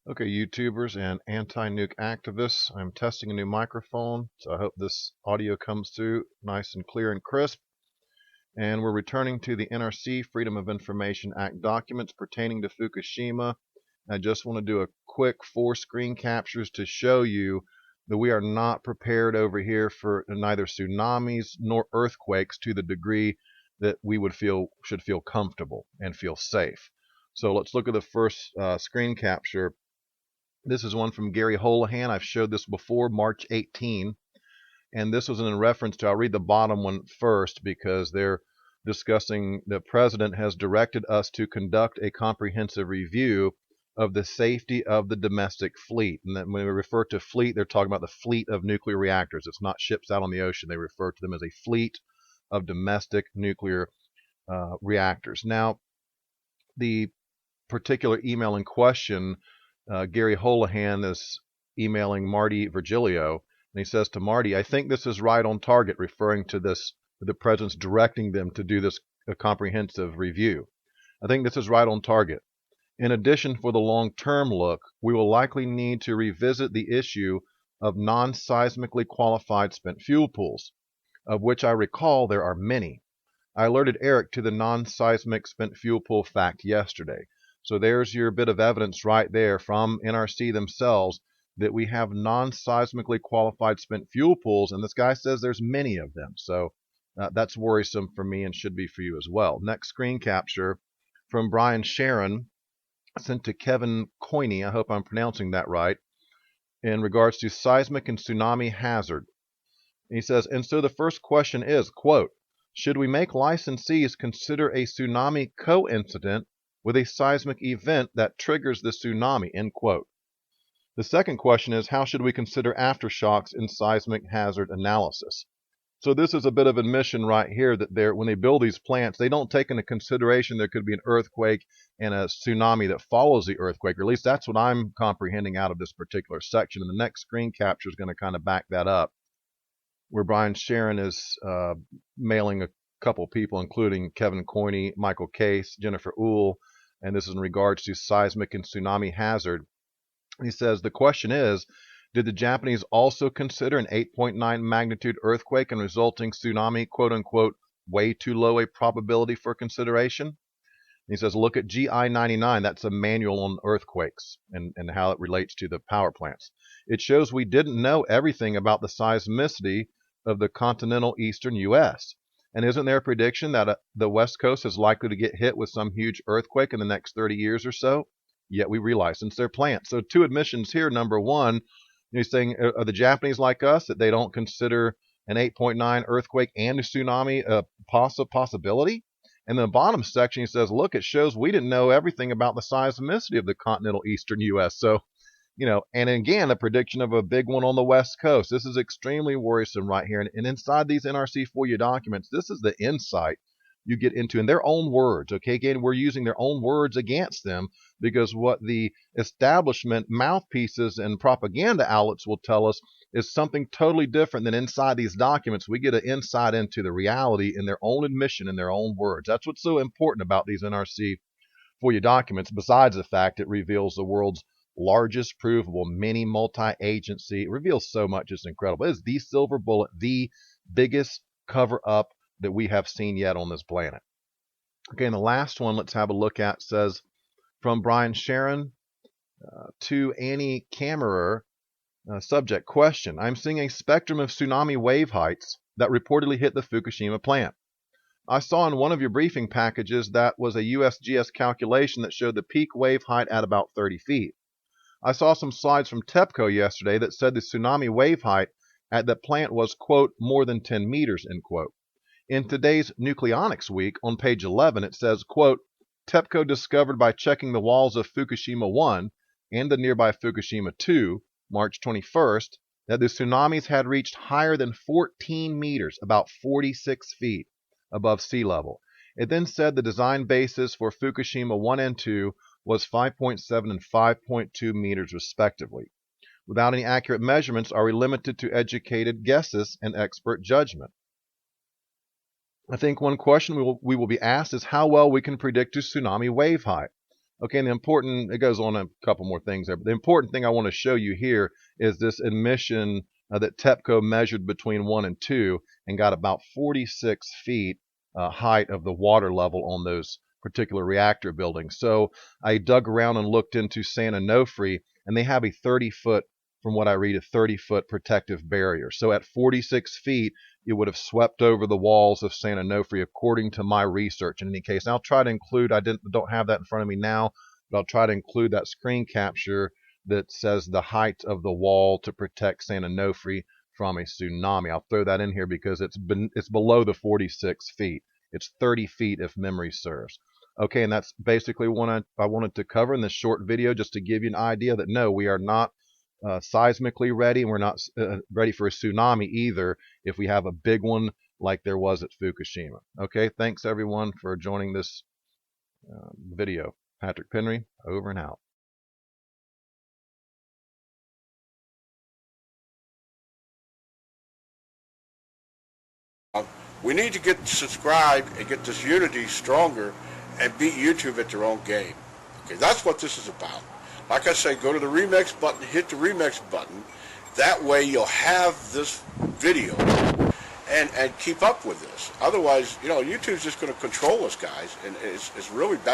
Okay, YouTubers and anti-nuke activists, I'm testing a new microphone, so I hope this audio comes through nice and clear and crisp. And we're returning to the NRC Freedom of Information Act documents pertaining to Fukushima. I just want to do a quick 4 screen captures to show you that we are not prepared over here for neither tsunamis nor earthquakes to the degree that we should feel comfortable and feel safe. So let's look at the first screen capture. This is one from Gary Holohan. I've showed this before, March 18. And this was in reference to, I'll read the bottom one first because they're discussing the president has directed us to conduct a comprehensive review of the safety of the domestic fleet. And that when we refer to fleet, they're talking about the fleet of nuclear reactors. It's not ships out on the ocean. They refer to them as a fleet of domestic nuclear reactors. Now, the particular email in question, Gary Holohan is emailing Marty Virgilio, and he says to Marty, I think this is right on target, referring to the president's directing them to do this comprehensive review. I think this is right on target. In addition, for the long-term look, we will likely need to revisit the issue of non-seismically qualified spent fuel pools, of which I recall there are many. I alerted Eric to the non-seismic spent fuel pool fact yesterday. So there's your bit of evidence right there from NRC themselves that we have non-seismically qualified spent fuel pools, and this guy says there's many of them. So that's worrisome for me and should be for you as well. Next screen capture from Brian Sharon, sent to Kevin Coiney, I hope I'm pronouncing that right, in regards to seismic and tsunami hazard. He says, and so the first question is, quote, should we make licensees consider a tsunami coincident with a seismic event that triggers the tsunami, end quote. The second question is, how should we consider aftershocks in seismic hazard analysis? So this is a bit of admission right here that when they build these plants, they don't take into consideration there could be an earthquake and a tsunami that follows the earthquake, or at least that's what I'm comprehending out of this particular section. And the next screen capture is going to kind of back that up, where Brian Sharon is mailing a couple people, including Kevin Coiney, Michael Case, Jennifer Uhl, and this is in regards to seismic and tsunami hazard. He says, the question is, did the Japanese also consider an 8.9 magnitude earthquake and resulting tsunami, quote unquote, way too low a probability for consideration? He says, look at GI 99. That's a manual on earthquakes and how it relates to the power plants. It shows we didn't know everything about the seismicity of the continental eastern U.S. And isn't there a prediction that the West Coast is likely to get hit with some huge earthquake in the next 30 years or so? Yet we relicense their plants. So 2 admissions here. Number one, he's saying, are the Japanese like us, that they don't consider an 8.9 earthquake and a tsunami a possibility? And the bottom section, he says, look, it shows we didn't know everything about the seismicity of the continental eastern U.S. So, and again, a prediction of a big one on the West Coast. This is extremely worrisome right here. And inside these NRC FOIA documents, this is the insight you get into in their own words. Okay, again, we're using their own words against them because what the establishment mouthpieces and propaganda outlets will tell us is something totally different than inside these documents. We get an insight into the reality in their own admission, in their own words. That's what's so important about these NRC FOIA documents, besides the fact it reveals the world's largest provable mini multi-agency. It reveals so much. It's incredible. It is the silver bullet, the biggest cover-up that we have seen yet on this planet. Okay, and the last one let's have a look at says, from Brian Sharon to Annie Kammerer, subject question. I'm seeing a spectrum of tsunami wave heights that reportedly hit the Fukushima plant. I saw in one of your briefing packages that was a USGS calculation that showed the peak wave height at about 30 feet. I saw some slides from TEPCO yesterday that said the tsunami wave height at the plant was, quote, more than 10 meters, end quote. In today's Nucleonics Week, on page 11, it says, quote, TEPCO discovered by checking the walls of Fukushima 1 and the nearby Fukushima 2, March 21st, that the tsunamis had reached higher than 14 meters, about 46 feet above sea level. It then said the design basis for Fukushima 1 and 2 was 5.7 and 5.2 meters respectively. Without any accurate measurements, are we limited to educated guesses and expert judgment? I think one question we will be asked is how well we can predict a tsunami wave height. Okay, and it goes on a couple more things there, but the important thing I want to show you here is this emission that TEPCO measured between 1 and 2 and got about 46 feet height of the water level on those particular reactor buildings. So I dug around and looked into San Onofre, and they have a 30-foot, from what I read, a 30-foot protective barrier. So at 46 feet, it would have swept over the walls of San Onofre, according to my research. In any case, and I'll try to include, don't have that in front of me now, but I'll try to include that screen capture that says the height of the wall to protect San Onofre from a tsunami. I'll throw that in here because it's below the 46 feet. It's 30 feet if memory serves. Okay, and that's basically what I wanted to cover in this short video, just to give you an idea that no, we are not seismically ready, and we're not ready for a tsunami either if we have a big one like there was at Fukushima. Okay, thanks everyone for joining this video. Patrick Penry, over and out. We need to get subscribed and get this unity stronger and beat YouTube at their own game. Okay, that's what this is about. Like I say, go to the remix button, hit the remix button. That way you'll have this video and keep up with this. Otherwise, YouTube's just going to control us, guys, and it's really bad.